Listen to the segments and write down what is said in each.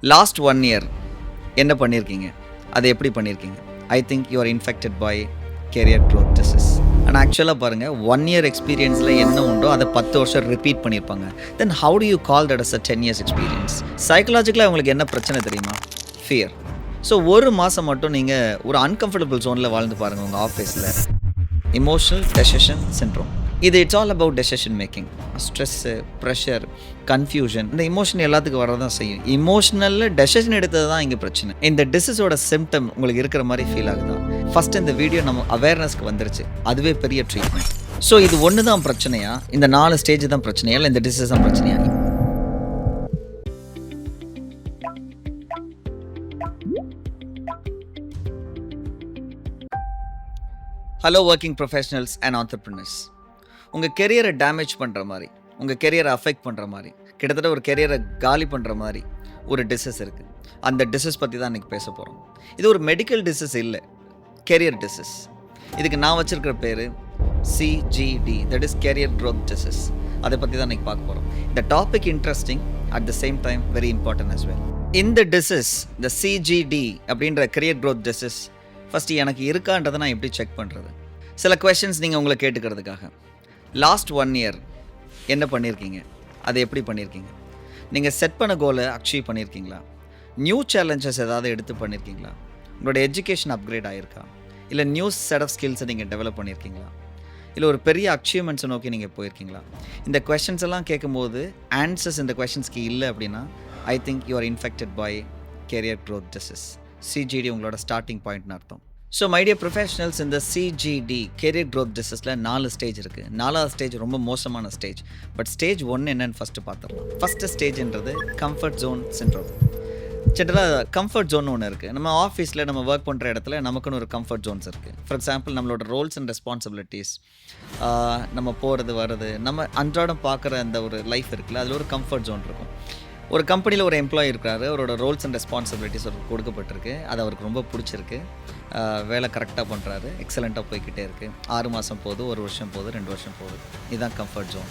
Last 1 year என்ன பண்ணியிருக்கீங்க? அதை எப்படி பண்ணியிருக்கீங்க? I think you are infected by career growth disease. ஆனால் ஆக்சுவலாக பாருங்கள், 1 இயர் எக்ஸ்பீரியன்ஸில் என்ன உண்டோ அதை 10 வருஷம் ரிப்பீட் பண்ணியிருப்பாங்க. Then how do you call that as a 10 years experience? சைக்கலாஜிக்கலாக உங்களுக்கு என்ன பிரச்சனை தெரியுமா? ஃபியர். ஸோ ஒரு மாதம் மட்டும் நீங்கள் ஒரு அன்கம்ஃபர்டபுள் ஜோனில் வாழ்ந்து பாருங்கள் உங்கள் ஆஃபீஸில். Emotional decision syndrome. இது it's all about decision making. Stress, pressure, confusion, இந்த இமோஷன் எல்லாத்துக்கும் வரதான் செய்யும். இமோஷனலில் டெசிஷன் எடுத்தது தான் இங்கே பிரச்சனை. இந்த டிசீஸோட சிம்டம் உங்களுக்கு இருக்கிற மாதிரி ஃபீல் ஆகுதா? ஃபஸ்ட் இந்த வீடியோ நம்ம அவேர்னஸ்க்கு வந்துருச்சு, அதுவே பெரிய ட்ரீட்மெண்ட். ஸோ இது ஒன்று தான் பிரச்சனையா? இந்த 4 ஸ்டேஜ் தான் பிரச்சனையா? இல்லை இந்த டிசீஸ் தான் பிரச்சனையா? Hello working professionals and entrepreneurs. உங்கள் கெரியரை டேமேஜ் பண்ணுற மாதிரி, உங்கள் கெரியரை அஃபெக்ட் பண்ணுற மாதிரி, கிட்டத்தட்ட ஒரு கெரியரை காலி பண்ணுற மாதிரி ஒரு டிசீஸ் இருக்குது. அந்த டிசீஸ் பற்றி தான் இன்றைக்கி பேச போகிறோம். இது ஒரு மெடிக்கல் டிசீஸ் இல்லை, கெரியர் டிசீஸ். இதுக்கு நான் வச்சுருக்கிற பேர் CGD, that is career growth disease. அதை பற்றி தான் இன்றைக்கி பார்க்க போகிறோம். இந்த topic interesting, at the same time very important as well. இந்த டிசீஸ், இந்த சிஜிடி அப்படின்ற கெரியர் க்ரோத் டிசீஸ் ஃபஸ்ட்டு எனக்கு இருக்கான்றதை நான் எப்படி செக் பண்ணுறது? சில கொஷின்ஸ் நீங்கள் உங்களை கேட்டுக்கிறதுக்காக. லாஸ்ட் 1 இயர் என்ன பண்ணியிருக்கீங்க? அதை எப்படி பண்ணியிருக்கீங்க? நீங்கள் செட் பண்ண கோலை அச்சீவ் பண்ணியிருக்கீங்களா? நியூ சேலஞ்சஸ் ஏதாவது எடுத்து பண்ணியிருக்கீங்களா? உங்களோட எஜுகேஷன் அப்கிரேட் ஆகிருக்கா? இல்லை நியூ செட் ஆஃப் ஸ்கில்ஸை நீங்கள் டெவலப் பண்ணியிருக்கீங்களா? இல்லை ஒரு பெரிய அச்சீவ்மெண்ட்ஸை நோக்கி நீங்கள் போயிருக்கீங்களா? இந்த கொஷின்ஸ் எல்லாம் கேட்கும்போது ஆன்சர்ஸ் இந்த கொஷின்ஸ்க்கு இல்லை அப்படின்னா I think you are infected by career growth disease. CGD உங்களோட ஸ்டார்டிங் பாயிண்ட்னு அர்த்தம். ஸோ மை டியர் ப்ரொஃபஷனல்ஸ், இந்த சிஜிடி கேரியர் க்ரோத் டிசீஸில் 4 ஸ்டேஜ் இருக்குது. 4வது ஸ்டேஜ் ரொம்ப மோசமான ஸ்டேஜ். பட் ஸ்டேஜ் 1 என்னன்னு ஃபஸ்ட்டு பார்த்துடலாம். ஃபஸ்ட்டு ஸ்டேஜ்ன்றது கம்ஃபர்ட் ஜோன் சிண்ட்ரோம். ஜென்ரலாக கம்ஃபர்ட் ஜோன் ஒன்று இருக்குது. நம்ம ஆஃபீஸில் நம்ம ஒர்க் பண்ணுற இடத்துல நமக்குன்னு ஒரு கம்ஃபர்ட் ஜோன்ஸ் இருக்குது. ஃபார் எக்ஸாம்பிள் நம்மளோட ரோல்ஸ் அண்ட் ரெஸ்பான்சிபிலிட்டிஸ், நம்ம போகிறது வர்றது, நம்ம அன்றாடம் பார்க்குற அந்த ஒரு லைஃப் இருக்குல்ல, அதில் ஒரு கம்ஃபர்ட் ஜோன் இருக்கும். ஒரு கம்பெனியில் ஒரு எம்ப்ளாயி இருக்கிறாரு, அவரோட ரோல்ஸ் அண்ட் ரெஸ்பான்சிபிலிட்டிஸ் அவருக்கு கொடுக்கப்பட்டிருக்கு. அது அவருக்கு ரொம்ப பிடிச்சிருக்கு, வேலை கரெக்டாக பண்ணுறாரு, எக்ஸலண்ட்டாக போய்கிட்டே இருக்குது. 6 மாதம் போகுது, 1 வருஷம் போகுது, 2 வருஷம் போகுது. இதுதான் கம்ஃபர்ட் ஜோன்.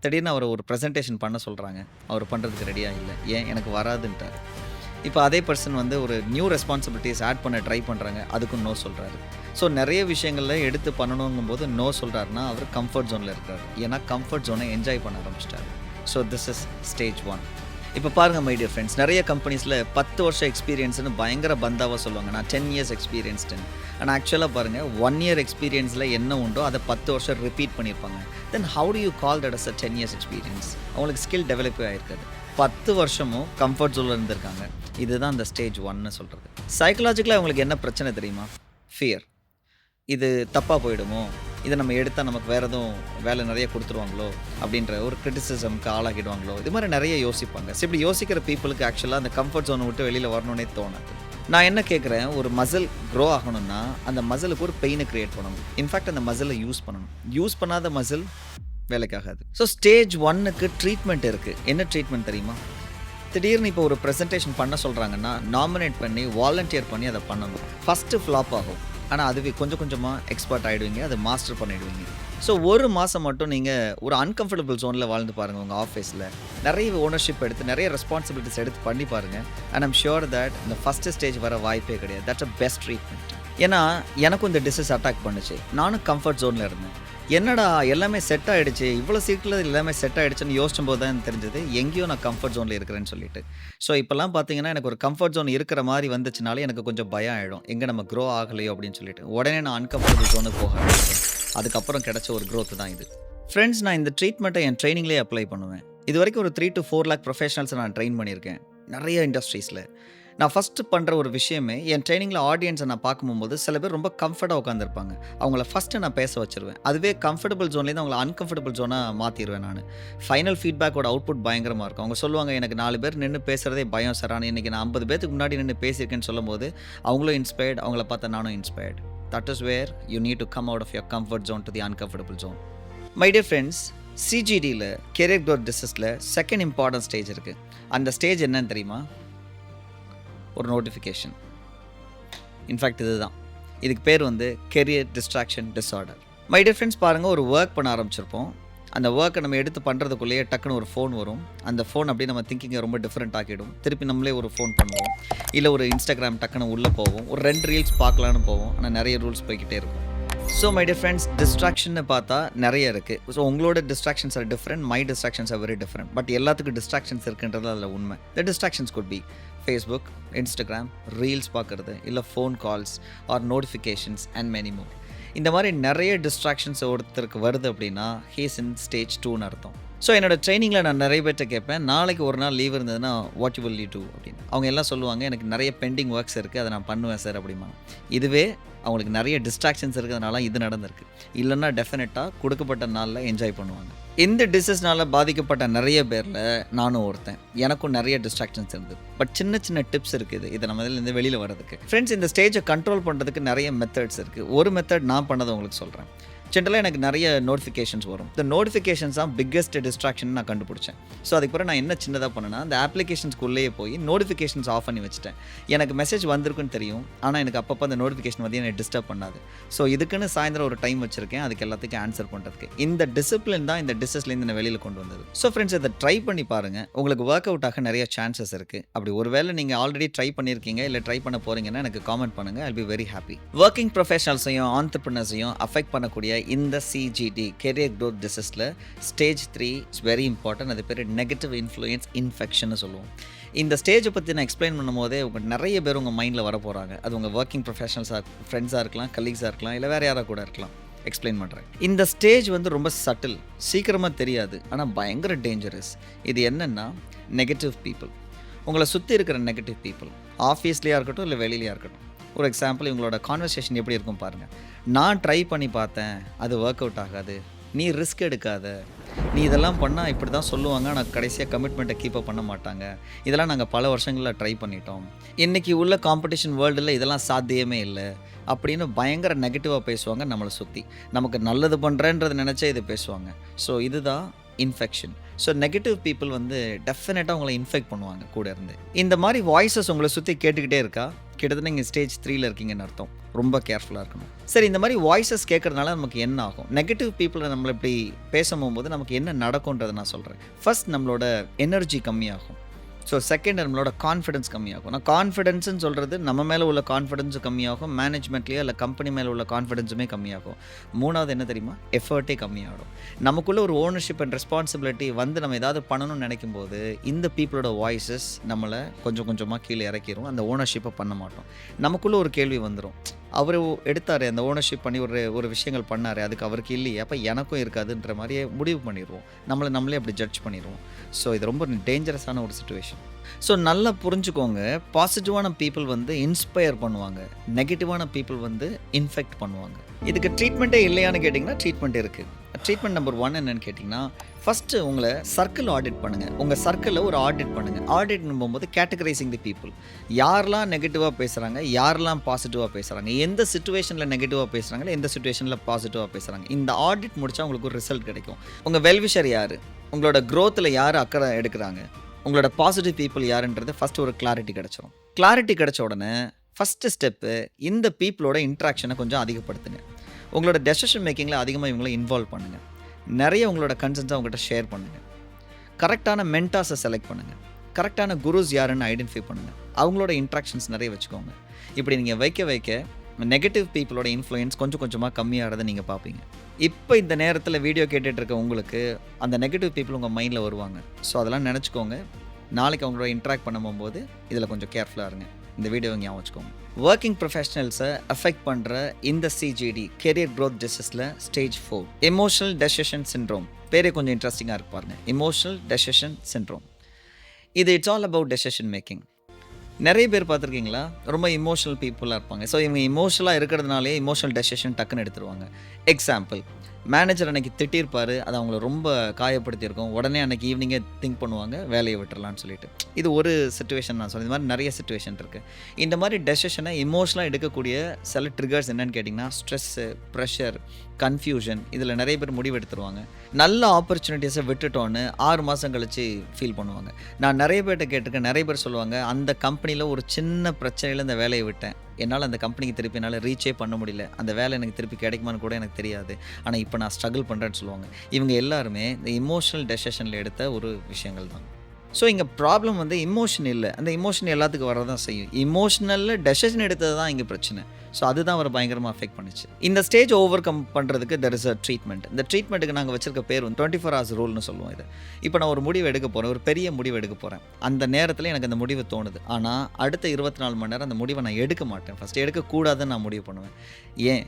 திடீர்னு அவர் ஒரு ப்ரெசன்டேஷன் பண்ண சொல்கிறாங்க, அவர் பண்ணுறதுக்கு ரெடியாக இல்லை, ஏன் எனக்கு வராதுன்ட்டார். இப்போ அதே பர்சன் வந்து ஒரு நியூ ரெஸ்பான்சிபிலிட்டிஸ் ஆட் பண்ண ட்ரை பண்ணுறாங்க, அதுக்கும் நோ சொல்கிறாரு. ஸோ நிறைய விஷயங்களில் எடுத்து பண்ணணுங்கும்போது நோ சொல்கிறாருன்னா அவர் கம்ஃபர்ட் ஜோனில் இருக்கார். ஏன்னா கம்ஃபர்ட் ஜோனை என்ஜாய் பண்ண ஆரம்பிச்சிட்டார். So this is stage 1. இப்போ பாருங்கள் மை டியர் ஃப்ரெண்ட்ஸ், நிறைய கம்பெனிஸில் 10 வருஷம் எக்ஸ்பீரியன்ஸ்னு பயங்கர பந்தாவாக சொல்லுவாங்க, நான் 10 இயர்ஸ் எக்ஸ்பீரியன்ஸ்டுன்னு. ஆனால் ஆக்சுவலாக பாருங்கள், 1 இயர் எக்ஸ்பீரியன்ஸில் என்ன உண்டோ அதை 10 வருஷம் ரிப்பீட் பண்ணியிருப்பாங்க. Then how do you call that as a 10 years experience? அவங்களுக்கு ஸ்கில் டெவலப்பே ஆகிருக்காது. 10 வருஷமும் கம்ஃபர்ட் ஜோனில் இருந்திருக்காங்க. இதுதான் அந்த ஸ்டேஜ் 1ன்னு சொல்கிறது. சைக்கலாஜிக்கலாக அவங்களுக்கு என்ன பிரச்சனை தெரியுமா? ஃபியர். இது தப்பாக போயிடுமோ, இதை நம்ம எடுத்தால் நமக்கு வேறு எதுவும் வேலை நிறைய கொடுத்துருவாங்களோ அப்படின்ற ஒரு கிரிட்டிசிசம்க்கு ஆளாகிடுவாங்களோ, இது மாதிரி நிறைய யோசிப்பாங்க. ஸோ இப்படி யோசிக்கிற பீப்புளுக்கு ஆக்சுவலாக அந்த கம்ஃபர்ட் ஜோனை விட்டு வெளியில் வரணுன்னே தோணாது. நான் என்ன கேட்குறேன், ஒரு மசில் க்ரோ ஆகணும்னா அந்த மசிலுக்கு ஒரு பெயினை க்ரியேட் பண்ணணும். இன்ஃபேக்ட் அந்த மசிலை யூஸ் பண்ணணும். யூஸ் பண்ணாத மசில் வேலைக்காகாது. ஸோ ஸ்டேஜ் 1க்கு ட்ரீட்மெண்ட் இருக்குது. என்ன ட்ரீட்மெண்ட் தெரியுமா? திடீர்னு இப்போ ஒரு ப்ரெசன்டேஷன் பண்ண சொல்கிறாங்கன்னா நாமினேட் பண்ணி வாலண்டியர் பண்ணி அதை பண்ணணும். ஃபஸ்ட்டு ஃப்ளாப் ஆகும், ஆனால் அதுவே கொஞ்சம் கொஞ்சமாக எக்ஸ்பர்ட் ஆகிடுவீங்க, அதை மாஸ்டர் பண்ணிவிடுவீங்க. ஸோ ஒரு மாதம் மட்டும் நீங்கள் ஒரு அன்கம்ஃபர்டபுள் ஜோனில் வாழ்ந்து பாருங்கள். உங்கள் ஆஃபீஸில் நிறைய ஓனர்ஷிப் எடுத்து நிறைய ரெஸ்பான்சிபிலிட்டிஸ் எடுத்து பண்ணி பாருங்கள். அண்ட் ஐம் ஷுர் தட் இந்த ஃபஸ்ட்டு ஸ்டேஜ் வர வாய்ப்பே கிடையாது. That's a best treatment. ஏன்னா எனக்கும் இந்த டிசீஸ் அட்டாக் பண்ணுச்சு. நானும் கம்ஃபர்ட் ஜோனில் இருந்தேன். என்னடா எல்லாமே செட் ஆகிடுச்சு, இவ்வளோ சீக்கிரம் எல்லாமே செட் ஆகிடுச்சுன்னு யோசிச்சும் போது தான் தெரிஞ்சது எங்கேயோ நான் கம்ஃபர்ட் ஜோனில் இருக்கிறேன்னு சொல்லிட்டு. ஸோ இப்போல்லாம் பார்த்தீங்கன்னா எனக்கு ஒரு கம்ஃபர்ட் ஜோன் இருக்கிற மாதிரி வந்துச்சுனாலே எனக்கு கொஞ்சம் பயம் ஆகிடும், எங்கே நம்ம க்ரோ ஆகலையோ அப்படின்னு சொல்லிட்டு. உடனே நான் அன்கம்ஃபர்டபுள் ஜோனுக்கு போக ஆரம்பிச்சேன். அதுக்கப்புறம் கிடைச்ச ஒரு க்ரோத் தான் இது. ஃப்ரெண்ட்ஸ், நான் இந்த ட்ரீட்மெண்ட்டை என் ட்ரைனிங்லேயே அப்ளை பண்ணுவேன். இது வரைக்கும் ஒரு 3 to 4 lakh ப்ரொஃபஷனல்ஸை நான் ட்ரெயின் பண்ணியிருக்கேன் நிறைய இண்டஸ்ட்ரீஸில். நான் ஃபஸ்ட்டு பண்ணுற ஒரு விஷயமே, என் ட்ரைனிங்கில் ஆடியன்ஸை நான் பார்க்கும்போது சில பேர் ரொம்ப கம்ஃபர்ட்டாக உட்காந்துருப்பாங்க. அவங்கள ஃபஸ்ட்டு நான் பேச வச்சுருவேன். அதுவே கம்ஃபர்டபுள் ஜோன்லேருந்து அவங்கள அன்கம்ஃபர்டபுள் ஜோனாக மாற்றிடுவேன் நான். ஃபைனல் ஃபீட்பேக்கோட அவுட்புட் பயங்கரமாக இருக்கும். அவங்க சொல்லுவாங்க, எனக்கு 4 பேர் நின்று பேசுகிறதே பயம் சார், ஆனால் இன்றைக்கி நான் 50 பேருக்கு முன்னாடி நின்று பேசியிருக்கேன்னு சொல்லும்போது அவங்களும் இன்ஸ்பயர்ட், அவங்கள பார்த்தா நானும் inspired. That is where you need to come out of your comfort zone to the uncomfortable zone. My dear friends, சிஜிடியில் கெரியர் க்ரோத் டிசீஸில் செகண்ட் இம்பார்ட்டன்ட் ஸ்டேஜ் இருக்குது. அந்த ஸ்டேஜ் என்னன்னு தெரியுமா? ஒரு நோட்டிஃபிகேஷன். இன்ஃபேக்ட் இதுதான், இதுக்கு பேர் வந்து career distraction disorder. My dear friends, பாருங்கள், ஒரு ஒர்க் பண்ண ஆரம்பிச்சிருப்போம். அந்த ஒர்க்கை நம்ம எடுத்து பண்ணுறதுக்குள்ளேயே டக்குன்னு ஒரு ஃபோன் வரும். அந்த ஃபோன் அப்படியே நம்ம திங்கிங்கை ரொம்ப டிஃப்ரெண்ட் ஆக்கிடும். திருப்பி நம்மளே ஒரு ஃபோன் பண்ணுவோம். இல்லை ஒரு இன்ஸ்டாகிராம் டக்குன்னு உள்ளே போவோம். ஒரு 2 ரீல்ஸ் பார்க்கலான்னு போவோம். ஆனால் நிறைய ரூல்ஸ் போய்கிட்டே இருக்கும். ஸோ மை டியர் ஃப்ரெண்ட்ஸ், டிஸ்ட்ராக்ஷன்னு பார்த்தா நிறைய இருக்குது. ஸோ உங்களோட distractions are different, my distractions are very different. But எல்லாத்துக்கும் டிஸ்ட்ராக்ஷன்ஸ் இருக்குன்றது அதில் உண்மை. The distractions could be Facebook, Instagram, reels பார்க்குறது, இல்லை phone calls or notifications and many more. இந்த மாதிரி நிறைய டிஸ்ட்ராக்ஷன்ஸ் ஒருத்தருக்கு வருது அப்படின்னா ஹீஸ் இன் ஸ்டேஜ் 2ன்னு அர்த்தம். ஸோ என்னோட ட்ரைனிங்கில் நான் நிறைய பேர்கிட்ட கேட்பேன், நாளைக்கு ஒரு நாள் லீவ் இருந்ததுன்னா what you will you do அப்படின்னு. அவங்க எல்லாம் சொல்லுவாங்க, எனக்கு நிறைய பெண்டிங் ஒர்க்ஸ் இருக்குது, அதை நான் பண்ணுவேன் சார் அப்படிமா. இதுவே அவங்களுக்கு நிறைய டிஸ்ட்ராக்ஷன்ஸ் இருக்கிறதுனால இது நடந்திருக்கு. இல்லைன்னா டெஃபினட்டாக கொடுக்கப்பட்ட நாளில் என்ஜாய் பண்ணுவாங்க. இந்த டிசீஸ்னால் பாதிக்கப்பட்ட நிறைய பேரில் நானும் ஒருத்தன். எனக்கும் நிறைய டிஸ்ட்ராக்ஷன்ஸ் இருந்தது. பட் சின்ன சின்ன டிப்ஸ் இருக்குது இதை நம்ம இதில் வெளியில் வரதுக்கு. ஃப்ரெண்ட்ஸ், இந்த ஸ்டேஜை கண்ட்ரோல் பண்ணுறதுக்கு நிறைய மெத்தட்ஸ் இருக்குது. ஒரு மெத்தட் நான் பண்ணதை உங்களுக்கு சொல்கிறேன். ஜென்ரலாக எனக்கு நிறைய நோட்டிஃபிகேஷன்ஸ் வரும். இந்த நோட்டிஃபிகேஷன்ஸ் தான் பிக்கெஸ்ட் டிஸ்ட்ராக்ஷன் நான் கண்டுபிடிச்சேன். ஸோ அதுக்கு பிறகு நான் என்ன சின்னதாக பண்ணேன்னா, அந்த அப்ளிகேஷன்ஸ்க்குள்ளேயே போய் நோட்டிஃபிகேஷன்ஸ் ஆஃப் பண்ணி வச்சுட்டேன். எனக்கு மெசேஜ் வந்திருக்குன்னு தெரியும், ஆனால் எனக்கு அப்பப்போ அந்த நோட்டிஃபிகேஷன் வந்து என்னை டிஸ்டர்ப் பண்ணாது. ஸோ இதுக்குன்னு சாயந்தரம் ஒரு டைம் வச்சுருக்கேன் அதுக்கு எல்லாத்துக்கும் ஆன்சர் பண்ணுறதுக்கு. இந்த டிசிப்ளின் தான் இந்த டிசஸ்லேருந்து என்னை வெளியில் கொண்டு வந்தது. ஸோ ஃப்ரெண்ட்ஸ், இதை ட்ரை பண்ணி பாருங்கள். உங்களுக்கு ஒர்க் அவுட் ஆக நிறைய சான்சஸ் இருக்குது. அப்படி ஒருவேளை நீங்கள் ஆல்ரெடி ட்ரை பண்ணியிருக்கீங்க இல்லை ட்ரை பண்ண போகிறீங்கன்னா எனக்கு காமெண்ட் பண்ணுங்கள். I'll be very happy. Working ப்ரொஃபஷனல்ஸையும் ஆண்டர்பிரினர்ஸையும் அஃபெக்ட் பண்ணக்கூடிய இந்த CGD கெரியர் க்ரோத் டிசீஸில் ஸ்டேஜ் 3 இஸ் வெரி இம்பார்ட்டன்ட். அது பேர் நெகட்டிவ் இன்ஃப்ளூயன்ஸ் இன்ஃபெக்ஷன் சொல்லுவோம். இந்த ஸ்டேஜை பற்றி நான் எக்ஸ்பிளைன் பண்ணும் போதே நிறைய பேர் உங்கள் மைண்டில் வர போகிறாங்க. அது உங்கள் ஒர்க்கிங் ப்ரொஃபஷனல்ஸாக, ஃப்ரெண்ட்ஸாக இருக்கலாம், கலீக்ஸாக இருக்கலாம், இல்லை வேறு யாராக கூட இருக்கலாம். எக்ஸ்பிளைன் பண்ணுறேன். இந்த ஸ்டேஜ் வந்து ரொம்ப சட்டில், சீக்கிரமாக தெரியாது, ஆனால் பயங்கர டேஞ்சரஸ். இது என்னென்னா நெகட்டிவ் பீப்புள். உங்களை சுற்றி இருக்கிற நெகட்டிவ் பீப்புள், ஆஃபீஸ்லேயா இருக்கட்டும் இல்லை வெளியிலையாக இருக்கட்டும். ஒரு எக்ஸாம்பிள், இவங்களோட கான்வர்சேஷன் எப்படி இருக்கும் பாருங்கள். நான் ட்ரை பண்ணி பார்த்தேன், அது ஒர்க் அவுட் ஆகாது, நீ ரிஸ்க் எடுக்காத, நீ இதெல்லாம் பண்ணால் இப்படி தான் சொல்லுவாங்க, ஆனால் கடைசியாக கமிட்மெண்ட்டை கீப்பப் பண்ண மாட்டாங்க, இதெல்லாம் நாங்கள் பல வருஷங்களில் ட்ரை பண்ணிட்டோம், இன்றைக்கி உள்ள காம்படிஷன் வேர்ல்டில் இதெல்லாம் சாத்தியமே இல்லை அப்படின்னு பயங்கர நெகட்டிவாக பேசுவாங்க. நம்மளை சுற்றி நமக்கு நல்லது பண்ணுறேன்றது நினச்சே இது பேசுவாங்க. ஸோ இதுதான் இன்ஃபெக்ஷன். ஸோ நெகட்டிவ் பீப்புள் வந்து டெஃபினட்டாக உங்களை இன்ஃபெக்ட் பண்ணுவாங்க கூட இருந்து. இந்த மாதிரி வாய்ஸஸ் உங்களை சுற்றி கேட்டுக்கிட்டே இருக்கா, கிட்டத்தட்ட நீங்கள் ஸ்டேஜ் 3ல் இருக்கீங்கன்னு அர்த்தம். ரொம்ப கேர்ஃபுல்லாக இருக்கணும். சரி, இந்த மாதிரி வாய்ஸஸ் கேட்குறதுனால நமக்கு என்ன ஆகும்? நெகட்டிவ் பீப்புளை நம்மளை இப்படி பேசும்போது நமக்கு என்ன நடக்கும்ன்றதை நான் சொல்கிறேன். ஃபர்ஸ்ட், நம்மளோட எனர்ஜி கம்மியாகும். ஸோ செகண்ட், நம்மளோட கான்ஃபிடன்ஸ் கம்மியாகும். நான் கான்ஃபிடென்ஸ்ன்னு சொல்கிறது நம்ம மேலே உள்ள கான்ஃபிடென்ஸும் கம்மியாகும், மேனேஜ்மெண்ட்லேயோ இல்லை கம்பெனி மேலே உள்ள கான்ஃபிடென்ஸுமே கம்மியாகும். மூணாவது என்ன தெரியுமா? எஃபர்ட்டே கம்மியாகும். நமக்குள்ளே ஒரு ஓனர்ஷிப் அண்ட் ரெஸ்பான்சிபிலிட்டி வந்து நம்ம ஏதாவது பண்ணணும்னு நினைக்கும் போது இந்த பீப்புளோட வாய்ஸஸ் நம்மளை கொஞ்சம் கொஞ்சமாக கீழே இறக்கிடும். அந்த ஓனர்ஷிப்பை பண்ண மாட்டோம். நமக்குள்ளே ஒரு கேள்வி வந்துடும், அவர் எடுத்தார், அந்த ஓனர்ஷிப் பண்ணி ஒரு விஷயங்கள் பண்ணார், அதுக்கு அவருக்கு இல்லையே, அப்போ எனக்கும் இருக்காதுன்ற மாதிரியே முடிவு பண்ணிடுவோம். நம்மளே அப்படி ஜட்ஜ் பண்ணிடுவோம். ஸோ இது ரொம்ப டேஞ்சரஸான ஒரு சுச்சுவேஷன். ஸோ நல்லா புரிஞ்சுக்கோங்க, பாசிட்டிவான பீப்புள் வந்து இன்ஸ்பயர் பண்ணுவாங்க, நெகட்டிவான பீப்புள் வந்து இன்ஃபெக்ட் பண்ணுவாங்க. இதுக்கு ட்ரீட்மெண்ட்டே இல்லையான்னு கேட்டிங்கன்னா ட்ரீட்மெண்ட் இருக்குது. ட்ரீட்மெண்ட் நம்பர் 1 என்னென்னு கேட்டிங்கன்னா, ஃபஸ்ட்டு உங்களை சர்க்கிள் ஆடிட் பண்ணுங்கள். உங்கள் சர்க்கிளில் ஒரு ஆடிட் பண்ணுங்கள். ஆடிட்னு போகும்போது கேட்டகரைசிங் தி பீப்புள். யாரெல்லாம் நெகட்டிவாக பேசுகிறாங்க, யாரெல்லாம் பாசிட்டிவாக பேசுகிறாங்க, எந்த சிச்சுவேஷனில் நெகட்டிவாக பேசுகிறாங்க, எந்த சிச்சுவேஷனில் பாசிட்டிவாக பேசுகிறாங்க. இந்த ஆடிட் முடித்தா உங்களுக்கு ஒரு ரிசல்ட் கிடைக்கும். உங்கள் வெல்விஷர் யார், உங்களோட க்ரோத்தில் யார் அக்கறை எடுக்கிறாங்க, உங்களோட பாசிட்டிவ் பீப்புள் யாருன்றது ஃபஸ்ட்டு ஒரு கிளாரிட்டி கிடச்சிரும். கிளாரிட்டி கிடச்ச உடனே ஃபஸ்ட்டு ஸ்டெப்பு, இந்த பீப்புளோட இன்ட்ராக்ஷனை கொஞ்சம் அதிகப்படுத்துங்க. உங்களோட டெசிஷன் மேக்கிங்கில் அதிகமாக இவங்களை இன்வால்வ் பண்ணுங்கள். நிறைய உங்களோட கன்சர்ன்ஸை அவங்ககிட்ட ஷேர் பண்ணுங்கள். கரெக்டான மென்டாஸை செலக்ட் பண்ணுங்கள். கரெக்டான குருஸ் யாருன்னு ஐடென்டிஃபை பண்ணுங்கள். அவங்களோட இன்ட்ராக்ஷன்ஸ் நிறைய வச்சுக்கோங்க. இப்படி நீங்கள் வைக்க நெகட்டிவ் பீப்புளோட இன்ஃப்ளூயன்ஸ் கொஞ்சம் கொஞ்சமாக கம்மியாகிறத நீங்கள் பார்ப்பீங்க. இப்போ இந்த நேரத்தில் வீடியோ கேட்டுட்டு இருக்க உங்களுக்கு அந்த நெகட்டிவ் பீப்புள் உங்கள் மைண்டில் வருவாங்க. ஸோ அதெல்லாம் நினச்சிக்கோங்க. நாளைக்கு அவங்களோட இன்ட்ராக்ட் பண்ணும்போது இதில் கொஞ்சம் கேர்ஃபுல்லாக இருங்க. இந்த வீடியோவை ஞாபகம் வச்சுக்கோங்க. ஒர்க்கிங் ப்ரொஃபஷனல்ஸை அஃபெக்ட் பண்ணுற இந்த CGD கெரியர் க்ரோத் டிசீஸில் ஸ்டேஜ் 4 எமோஷனல் டெசிஷன் சிண்ட்ரோம். பேரே கொஞ்சம் இன்ட்ரெஸ்டிங்காக இருக்கு பாருங்க. Emotional decision syndrome. இது it's all about decision making. நிறைய பேர் பார்த்துருக்கீங்களா, ரொம்ப இமோஷனல் பீப்புளாக இருப்பாங்க. ஸோ இவங்க இமோஷனலாக இருக்கிறதுனாலே இமோஷனல் டெசிஷன் டக்குன்னு எடுத்துருவாங்க. எக்ஸாம்பிள், மேனேஜர் அன்றைக்கி திட்டிருப்பார், அது அவங்கள ரொம்ப காயப்படுத்தியிருக்கும். உடனே அன்றைக்கி ஈவினிங்கே திங்க் பண்ணுவாங்க, வேலையை விட்டுறலான்னு சொல்லிட்டு. இது ஒரு சிச்சுவேஷன் நான் சொல்கிறேன். இந்த மாதிரி நிறைய சிச்சுவேஷன் இருக்குது. இந்த மாதிரி டெசிஷனை இமோஷனலாக எடுக்கக்கூடிய சில ட்ரிகர்ஸ் என்னென்னு கேட்டிங்கன்னா, ஸ்ட்ரெஸ்ஸு, ப்ரெஷர், கன்ஃபியூஷன். இதில் நிறைய பேர் முடிவு எடுத்துருவாங்க. நல்ல ஆப்பர்ச்சுனிட்டிஸை விட்டுட்டோன்னு 6 மாதம் கழித்து ஃபீல் பண்ணுவாங்க. நான் நிறைய பேர்கிட்ட கேட்டிருக்கேன். நிறைய பேர் சொல்லுவாங்க, அந்த கம்பெனியில் ஒரு சின்ன பிரச்சனையில் இந்த வேலையை விட்டேன், என்னால அந்த கம்பெனிக்கு திருப்பி என்னால ரீச்சே பண்ண முடியல. அந்த வேலை எனக்கு திருப்பி கிடைக்குமான்னு கூட எனக்கு தெரியாது. ஆனா, இப்ப நான் ஸ்ட்ரகிள் பண்றேன்னு சொல்லுவாங்க. இவங்க எல்லாருமே இந்த எமோஷனல் டெசிஷன்ல எடுத்த ஒரு விஷயங்கள் தான். ஸோ, இங்க ப்ராப்ளம் வந்து எமோஷன் இல்ல. அந்த எமோஷன் எல்லாத்துக்கும் வரதான் செய்யும். எமோஷனல்ல டெசிஷன் எடுத்தது தான் இங்க பிரச்சனை. ஸோ, அதுதான் அவர பயங்கரமா அஃபெக்ட் பண்ணுச்சு. இந்த ஸ்டேஜ் ஓவர் கம் பண்றதுக்கு தேர் இஸ் அ ட்ரீட்மெண்ட். இந்த ட்ரீட்மெண்ட்டுக்கு நாங்க வச்சிருக்க பேர் வந்து 24 ஹார்ஸ் ரூல்னு சொல்லுவோம் இத. இப்ப நான் ஒரு முடிவு எடுக்க போறேன். ஒரு பெரிய முடிவு எடுக்க போறேன். அந்த நேரத்தில எனக்கு அந்த முடிவு தோணுது. ஆனா, அடுத்த 24 மணி நேரம் அந்த முடிவ நான் எடுக்க மாட்டேன். ஃபர்ஸ்ட் எடுக்கக்கூடாதுன்னு நான் முடிவு பண்ணுவேன். ஏன்?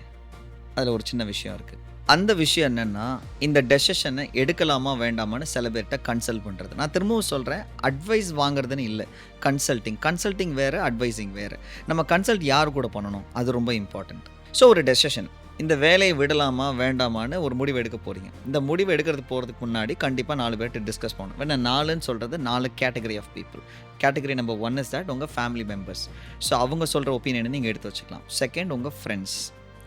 அதில ஒரு சின்ன விஷயம் இருக்கு. அந்த விஷயம் என்னன்னா, இந்த டெசிஷன எடுக்கலாமா, வேண்டாமான்னு சில பேர்ட்ட கன்சல்ட் பண்றது. நான் திரும்பவும் சொல்றேன், அட்வைஸ் வாங்குறதுன்னு இல்ல. கன்சல்டிங். கன்சல்டிங் வேற, அட்வைசிங் வேற. நம்ம கன்சல்ட் யார் கூட பண்ணணும்? அது ரொம்ப இம்பார்ட்டன்ட். ஸோ, ஒரு டெசிஷன். இந்த வேலைய விடலாமா, வேண்டாமான்னு ஒரு முடிவு எடுக்க போறீங்க. இந்த முடிவு எடுக்கிறதுக்கு போறதுக்கு முன்னாடி கண்டிப்பா 4 பேர்ட்ட டிஸ்கஸ் பண்ணணும். when 4ன்னு சொல்றது 4 category of people. Category number 1 is that உங்க ஃபேமிலி மெம்பர்ஸ். ஸோ, அவங்க சொல்ற ஒப்பீனியன நீங்க எடுத்து வச்சுக்கலாம். செகண்ட் உங்க ஃப்ரெண்ட்ஸ்.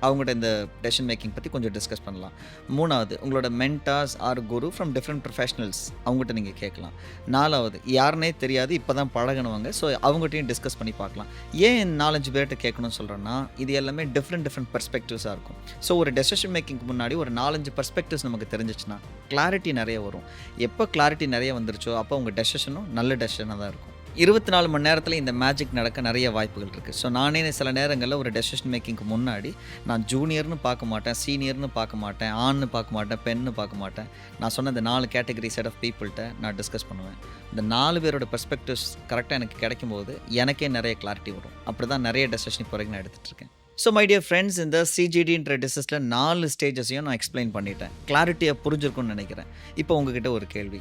அவங்ககிட்ட இந்த டெசிஷன் மேக்கிங் பத்தி கொஞ்சம் டிஸ்கஸ் பண்ணலாம். 3வது உங்களோட mentors or guru from different professionals அவங்ககிட்ட நீங்க கேட்கலாம். 4வது யாருன்னே தெரியாது, இப்போ தான் பழகுனவங்க. ஸோ, அவங்ககிட்டயும் டிஸ்கஸ் பண்ணி பார்க்கலாம். ஏன் 4, 5 பேர்ட்ட கேட்கணும்னு சொல்றேன்னா, இது எல்லாமே டிஃபரெண்ட் பெர்ஸ்பெக்டிவ்ஸா இருக்கும். ஸோ, ஒரு டெசிஷன் மேக்கிங்க்கு முன்னாடி ஒரு 4, 5 பெர்ஸ்பெக்டிவ்ஸ் நமக்கு தெரிஞ்சுச்சுன்னா, கிளாரிட்டி நெறைய வரும். எப்போ கிளாரிட்டி நெறைய வந்துருச்சோ, அப்போ உங்க டெசிஷனும் நல்ல டெசிஷனா தான் இருக்கும். 24 மணி நேரத்தில இந்த மேஜிக் நடக்க நெறைய வாய்ப்புகள் இருக்கு. ஸோ, நானே சில நேரங்கள்ல ஒரு டெசிஷன் மேக்கிங்க்கு முன்னாடி நான் ஜூனியர்ன்னு பார்க்க மாட்டேன், சீனியர்ன்னு பார்க்க மாட்டேன், ஆண்ன்னு பார்க்க மாட்டேன், பெண்ன்னு பார்க்க மாட்டேன். நான் சொன்ன இந்த 4 கேட்டகரி செட் ஆஃப் பீப்பிள்ட்ட நான் டிஸ்கஸ் பண்ணுவேன். இந்த 4 பேரோட பெர்ஸ்பெக்டிவ்ஸ் கரெக்ட்டா எனக்கு கிடைக்கும்போது, எனக்கே நெறைய கிளாரிட்டி வரும். அப்படிதான் நெறைய டெசிஷன் இப்போ வரைக்கும் நான் எடுத்துட்டு இருக்கேன். ஸோ, மை டியர் ஃப்ரெண்ட்ஸ், இந்த சிஜிடின்ற டிசீஸ்ல 4 ஸ்டேஜஸையும் நான் எக்ஸ்பிளைன் பண்ணிட்டேன். கிளாரிட்டியா புரிஞ்சிருக்கும்னு நெனைக்கிறேன். இப்போ உங்ககிட்ட ஒரு கேள்வி.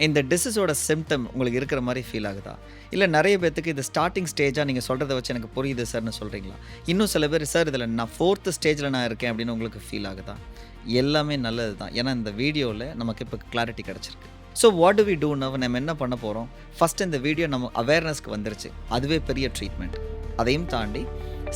இந்த டிசீஸோட சிம்ப்டம் உங்களுக்கு இருக்கிற மாரி ஃபீல் ஆகுதா? இல்ல நெறைய பேத்துக்கு இது ஸ்டார்ட்டிங் ஸ்டேஜா நீங்க சொல்றத வச்சு எனக்கு புரியுது சார்ன்னு சொல்றீங்களா? இன்னும் சில பேர் சார் இதில நான் 4த் ஸ்டேஜ்ல நான் இருக்கேன் அப்படின்னு உங்களுக்கு ஃபீல் ஆகுதா? எல்லாமே நல்லது தான். ஏன்னா இந்த வீடியோல நமக்கு இப்போ கிளாரிட்டி கிடைச்சிருக்கு. So, what do we do now? நம்ம என்ன பண்ண போறோம்? ஃபர்ஸ்ட் இந்த வீடியோ நம்ம அவேர்னஸ்க்கு வந்துருச்சு. அதுவே பெரிய ட்ரீட்மெண்ட். அதையும் தாண்டி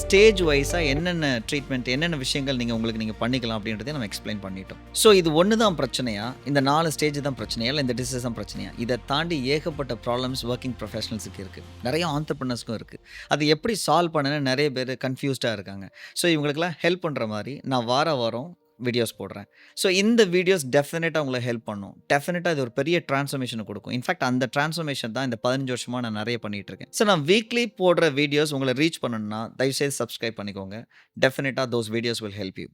ஸ்டேஜ் வைஸா என்னென்ன ட்ரீட்மெண்ட், என்னென்ன விஷயங்கள் நீங்க பண்ணிக்கலாம் அப்படின்றதையும் நம்ம எக்ஸ்பிளைன் பண்ணிட்டோம். ஸோ, இது ஒண்ணு தான் பிரச்சனையா? இந்த 4 ஸ்டேஜ் தான் பிரச்சனையா? இல்ல இந்த டிசீஸ் தான் பிரச்சனையா? இத தாண்டி ஏகப்பட்ட ப்ராப்ளம்ஸ் வொர்க்கிங் ப்ரொஃபஷனல்ஸ்க்கு இருக்கு. நெறைய ஆன்டர்பிரினர்ஸ்க்கும் இருக்கு. அது எப்படி சால்வ் பண்ணணும்னு நெறைய பேர் கன்ஃப்யூஸ்டா இருக்காங்க. ஸோ, இவங்களுக்கெல்லாம் ஹெல்ப் பண்ற மாரி நான் வாரம் வீடியோஸ் போடுறேன். ஸோ, இந்த வீடியோஸ் டெஃபினட்டா உங்கள ஹெல்ப் பண்ணும். டெஃபினட்டா இது ஒரு பெரிய டிரான்ஸ்ஃபர்மேஷன குடுக்கும். இன்ஃபாக்ட் அந்த டிரான்ஸ்ஃபர்மேஷன் தான் இந்த 15 வருஷமா நான் நெறைய பண்ணிட்டு இருக்கேன். ஸோ, நான் வீக்லி போடுற வீடியோஸ் உங்கள ரீச் பண்ணணும்னா, தயவுசெய்து சப்ஸ்கிரைப் பண்ணிக்கோங்க. டெஃபினட்டா those videos will help you.